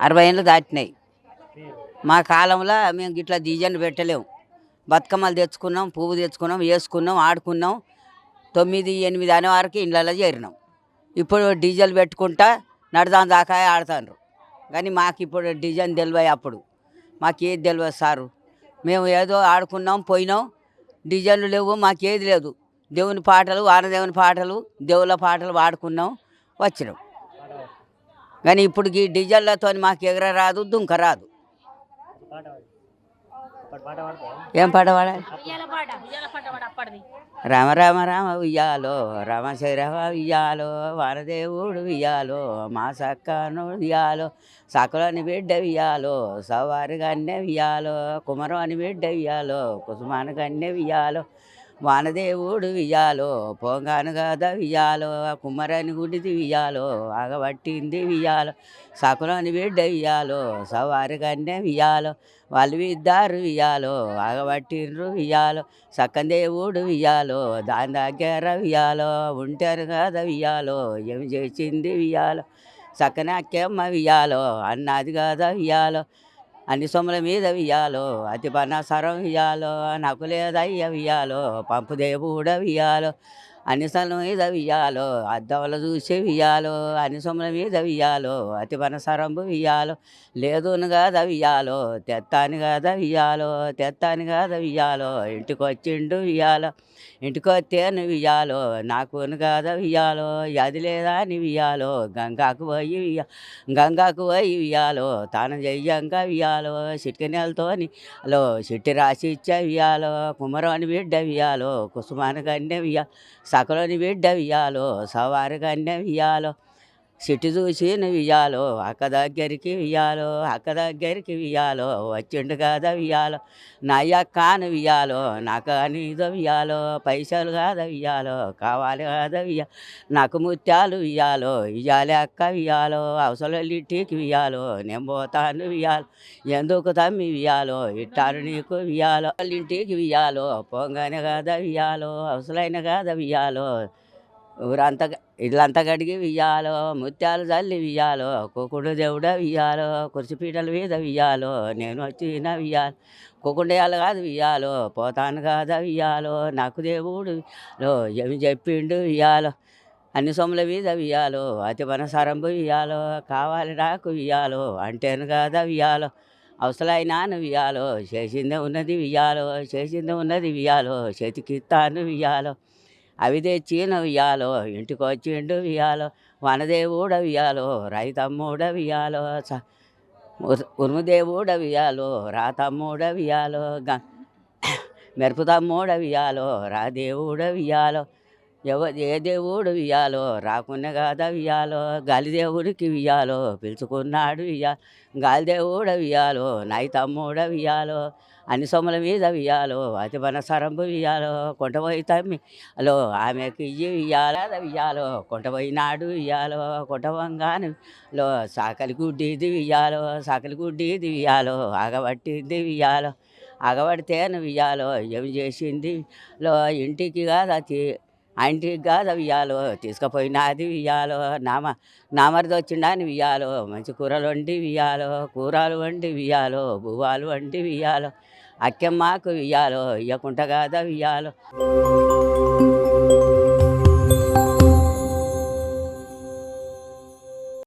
60 ఏళ్ళు దాటినాయి. మా కాలంలో మేము గిట్లా డిజైన్ పెట్టలేము. బతుకమ్మలు తెచ్చుకున్నాం, పువ్వు తెచ్చుకున్నాం, వేసుకున్నాం, ఆడుకున్నాం. 9, 8 అనే వరకు ఇళ్ళల్లో చేరినాం. ఇప్పుడు డీజేలు పెట్టుకుంటా నడదాం దాకా ఆడుతాండ్రు. కానీ మాకు ఇప్పుడు డిజైన్ తెలివై అప్పుడు మాకేది తెలియదు సారు. మేము ఏదో ఆడుకున్నాం, పోయినాం. డిజైన్లు లేవు, మాకేది లేదు. దేవుని పాటలు, వానదేవుని పాటలు, దేవుళ్ళ పాటలు పాడుకున్నాం, వచ్చినాం. కానీ ఇప్పుడు ఈ డిజైన్లతో మాకు ఎగర రాదు, దుంక రాదు. ఏం పాట పాడాలి? రామ రామ రామ ఉయ్యాలో, రామశైరవ ఉయ్యాలో, వానదేవుడు ఉయ్యాలో, మా సక్కను ఉయ్యాలో, సకులని బిడ్డ ఉయ్యాలో, సవారి గన్నె ఉయ్యాలో, కుమరం అని బిడ్డ ఉయ్యాలో, కుసుమాను గన్నె ఉయ్యాలో, వానదేవుడు వియ్యాలో, పొంగాను గద వియ్యాలో, కుమ్మరని గుడిది వియ్యాలో, ఆగబట్టింది వియ్యాలో, సకులని బిడ్డ వియ్యాలో, సవారి కన్నే వియ్యాలో, వాళ్ళు ఇద్దరు వియ్యాలో, ఆగబట్టిండ్రు వియ్యాలో, సక్కందేవుడు వియ్యాలో, దాని దగ్గర వియ్యాలో, ఉంటారు కదా వియ్యాలో, ఏమి చేసింది వియ్యాలో, సక్కని అక్కెమ్మ వియ్యాలో, అన్నది కదా వియ్యాలో, అన్ని సొమ్ముల మీద వియ్యాలో, అతి పన్నసరం వియ్యాలో, నాకు లేదయ్య వియ్యాలో, పంపు దేవుడ వియ్యాలో, అన్ని సొమ్ముల మీద వియ్యాలో, అద్దంలో చూసి వియ్యాలో, అన్ని సొమ్ముల మీద వియ్యాలో, అతి పన్నసరంబు వియ్యాలో, లేదును కాదా వియ్యాలో, తెత్తాని కాదా వియ్యాలో, తెత్తాని కాదా వియ్యాలో, ఇంటికి వచ్చిండు వియ్యాలో, ఇంటికి వస్తేను వియ్యాలో, నాకును కాదా వియ్యాలో, అది లేదా అని వియ్యాలో, గంగాకు పోయి గంగాకు పోయి వియ్యాలో, తాను చెయ్యంగా వియ్యాలో, చిటికి నెలతోని లో చిట్టి రాసి ఇచ్చే వియ్యాలో, కుమరాని బిడ్డ వియ్యాలో, కుసుమాని కన్నే వియ్యాలో, సకలని బిడ్డ వియ్యాలో, సవారి కన్నే వియ్యాలో, సిట్టి చూసి వియ్యాలో, అక్క దగ్గరికి వియ్యాలో, అక్క దగ్గరికి వియ్యాలో, వచ్చిండు కదా వియ్యాలో, నా అక్కను వియ్యాలో, నాకు నీదో వియ్యాలో, పైసలు కాదా వియ్యాలో, కావాలి కాదా వియ్యాలో, నాకు ముత్యాలు వియ్యాలో, ఇయ్యాలి అక్క వియ్యాలో, అవసరం ఇంటికి వియ్యాలో, నేను పోతాను వియ్యాలో, ఎందుకు తమ్మి వియ్యాలో, ఇట్టాను నీకు వియ్యాలో, ఇంటికి వియ్యాలో, పొంగని కాదా వియ్యాలో, అవసరమైన కాదా వియ్యాలో, ఊరంతా ఇల్లంతా కడిగి వియ్యాలో, ముత్యాలు చల్లి వియ్యాలో, కుకుడు దేవుడ వియ్యాలో, కుర్చీపీటల మీద వియ్యాలో, నేను వచ్చిన వియ్యాలో, కుకుండయాలు కాదు వియ్యాలో, పోతాను కాదా వియ్యాలో, నాకు దేవుడు ఏమి చెప్పిండు వియ్యాలో, అన్ని సొమ్ముల మీద వియ్యాలో, అతి మనసరంబు వియ్యాలో, కావాలి నాకు వియ్యాలో, అంటేను కాదా వియ్యాలో, అవసరమైనాను వియ్యాలో, చేసిందే ఉన్నది వియ్యాలో, చేసిందే ఉన్నది వియ్యాలో, చేతికిస్తాను వియ్యాలో, అవి తెచ్చిన వియ్యాలో, ఇంటికి వచ్చిండు వియ్యాలో, వనదేవుడ వియ్యాలో, రైతమ్ముడ వియ్యాలో, ఉరుముదేవుడ వియ్యాలో, రాతమ్ముడ వియ్యాలో, మెరుపుతమ్ముడ వియ్యాలో, రాదేవుడ వియ్యాలో, ఏ దేవుడు వియ్యాలో, రాకున్న కాదా వియ్యాలో, గాలిదేవుడికి వియ్యాలో, పిలుచుకున్నాడు వియ్యాలో, గాలిదేవుడ వియ్యాలో, నైతమ్ముడ వియ్యాలో, అన్ని సొమ్ముల మీద వియ్యాలో, అతి మనసరంబు వియ్యాలో, కొంటపోయి తమ్మి హలో ఆమెకి ఇయ్యి వియ్యాల వియ్యాలో, కొంటపోయినాడు వియ్యాలో, కొంటవంగాను లో సాకలి గుడ్డిది వియ్యాలో, సాకలి గుడ్డిది వియ్యాలో, ఆగబట్టింది వియ్యాలో, ఆగబడితేను వియ్యాలో, ఏమి చేసింది లో ఇంటికి కాదా ఇంటికి కాదా వియ్యాలో, తీసుకుపోయినది వియ్యాలో, నామరిది వచ్చిండని వియ్యాలో, మంచి కూరలు వండి వియ్యాలో, కూరలు వండి వియ్యాలో, బువ్వాలు వండి వియ్యాలో, అక్కెమ్మకు వియ్యాలో, ఇయ్యకుంట కాదా వియ్యాలో.